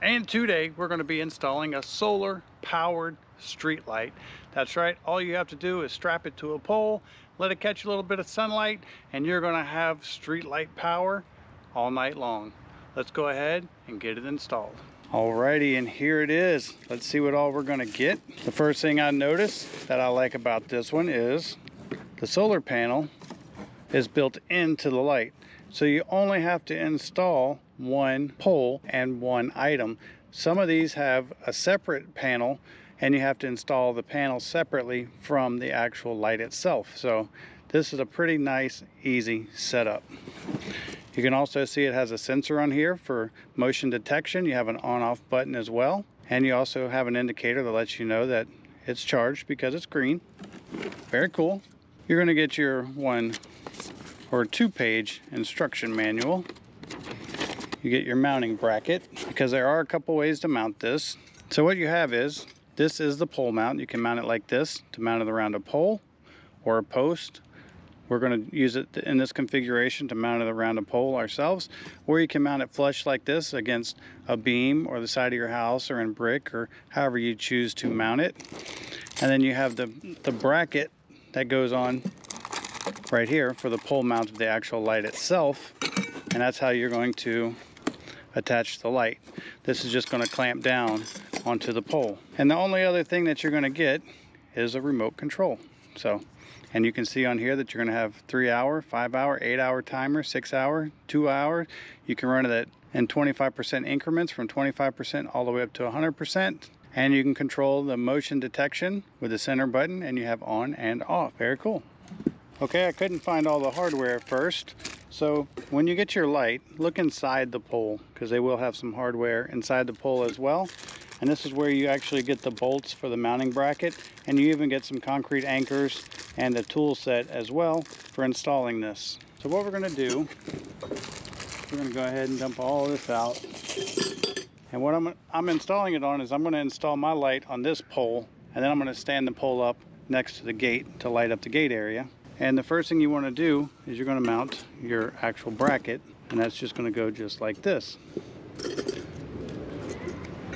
And today we're going to be installing a solar powered street light. That's right, all you have to do is strap it to a pole, let it catch a little bit of sunlight, and you're going to have street light power all night long. Let's go ahead and get it installed. Alrighty, and here it is. Let's see what all we're going to get. The first thing I noticed that I like about this one is the solar panel is built into the light. So you only have to install one pole and one item. Some of these have a separate panel and you have to install the panel separately from the actual light itself. So this is a pretty nice, easy setup. You can also see it has a sensor on here for motion detection. You have an on-off button as well. And you also have an indicator that lets you know that it's charged because it's green. Very cool. You're gonna get your 1 or 2-page instruction manual. You get your mounting bracket because there are a couple ways to mount this. So what you have is, this is the pole mount. You can mount it like this to mount it around a pole or a post. We're going to use it in this configuration to mount it around a pole ourselves, or you can mount it flush like this against a beam or the side of your house or in brick or however you choose to mount it. And then you have the bracket that goes on right here for the pole mount of the actual light itself, and that's how you're going to attach the light. This is just going to clamp down onto the pole, and the only other thing that you're going to get is a remote control. So, and you can see on here that you're going to have 3-hour, 5-hour, 8-hour timer, 6-hour, 2-hour. You can run it in 25% increments from 25% all the way up to 100%. And you can control the motion detection with the center button, and you have on and off. Very cool. Okay, I couldn't find all the hardware at first. So when you get your light, look inside the pole because they will have some hardware inside the pole as well. And this is where you actually get the bolts for the mounting bracket, and you even get some concrete anchors and a tool set as well for installing this. So what we're going to do, we're going to go ahead and dump all this out. And what I'm installing it on is I'm going to install my light on this pole, and then I'm going to stand the pole up next to the gate to light up the gate area. And the first thing you want to do is you're going to mount your actual bracket, and that's just going to go just like this.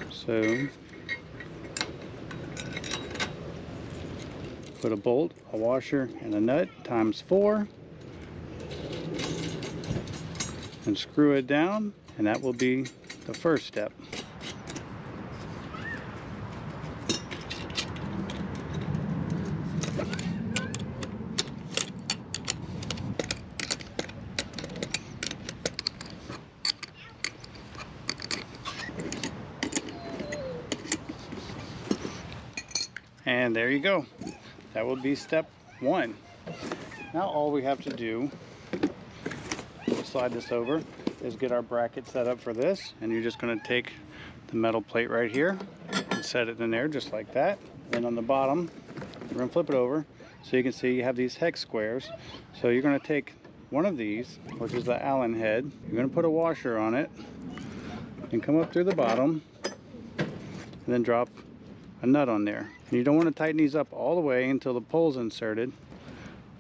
So put a bolt, a washer, and a nut ×4 and screw it down, and that will be the first step. And there you go. That will be step 1. Now all we have to do, slide this over, is get our bracket set up for this. And you're just going to take the metal plate right here and set it in there just like that. Then on the bottom, we're going to flip it over so you can see you have these hex squares. So you're going to take one of these, which is the Allen head. You're going to put a washer on it and come up through the bottom and then drop a nut on there. And you don't want to tighten these up all the way until the pole's inserted,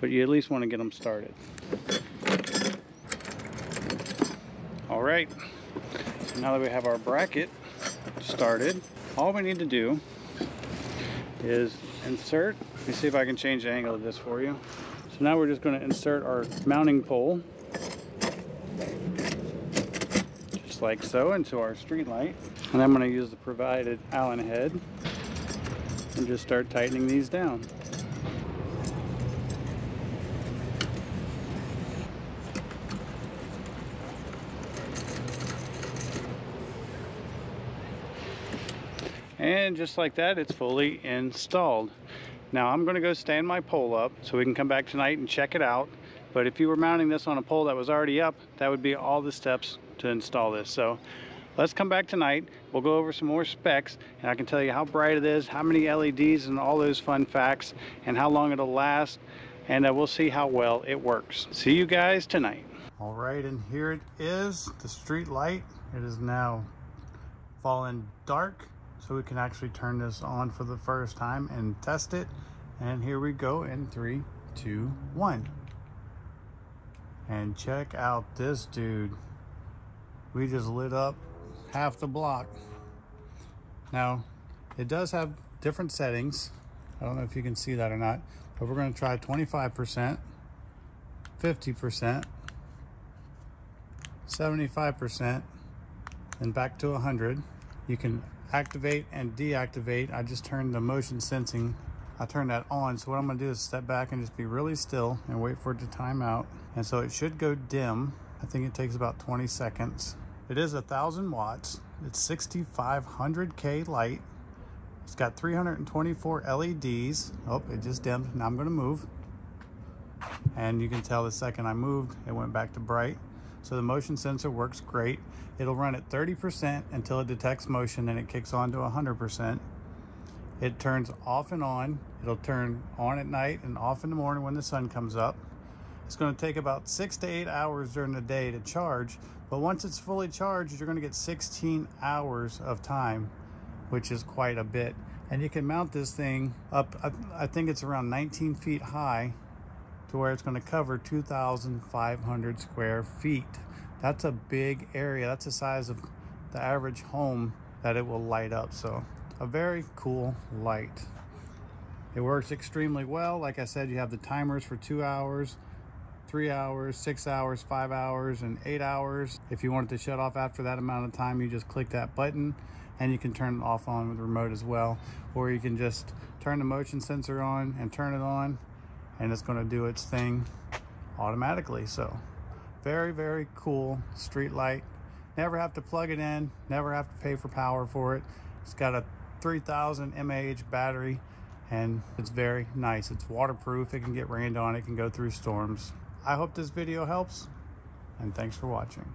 but you at least want to get them started. All right, so now that we have our bracket started, all we need to do is insert. Let me see if I can change the angle of this for you. So now we're just going to insert our mounting pole just like so into our street light, and I'm going to use the provided Allen head and just start tightening these down. And just like that, it's fully installed. Now I'm going to go stand my pole up so we can come back tonight and check it out. But if you were mounting this on a pole that was already up, that would be all the steps to install this. So let's come back tonight. We'll go over some more specs, and I can tell you how bright it is, how many LEDs, and all those fun facts, and how long it'll last, and we'll see how well it works. See you guys tonight. All right, and here it is, the street light. It is now fallen dark, so we can actually turn this on for the first time and test it. And here we go in 3, 2, 1. And check out this dude. We just lit up half the block. Now, it does have different settings. I don't know if you can see that or not, but we're going to try 25%, 50%, 75%, and back to 100. You can activate and deactivate. I just turned the motion sensing, I turned that on. So what I'm going to do is step back and just be really still and wait for it to time out. And so it should go dim. I think it takes about 20 seconds. It is 1,000 watts. It's 6,500K light. It's got 324 LEDs. Oh, it just dimmed. Now I'm going to move. And you can tell the second I moved, it went back to bright. So the motion sensor works great. It'll run at 30% until it detects motion, and it kicks on to 100%. It turns off and on. It'll turn on at night and off in the morning when the sun comes up. It's going to take about 6 to 8 hours during the day to charge, but once it's fully charged, you're going to get 16 hours of time, which is quite a bit. And you can mount this thing up, I think it's around 19 feet high, to where it's going to cover 2,500 square feet. That's a big area. That's the size of the average home that it will light up. So a very cool light. It works extremely well. Like I said, you have the timers for 2 hours, 3 hours, 6 hours, 5 hours, and 8 hours. If you want it to shut off after that amount of time, you just click that button, and you can turn it off on with the remote as well. Or you can just turn the motion sensor on and turn it on, and it's going to do its thing automatically. So very, very cool street light. Never have to plug it in, never have to pay for power for it. It's got a 3000 mAh battery, and it's very nice. It's waterproof. It can get rained on. It can go through storms. I hope this video helps, and thanks for watching.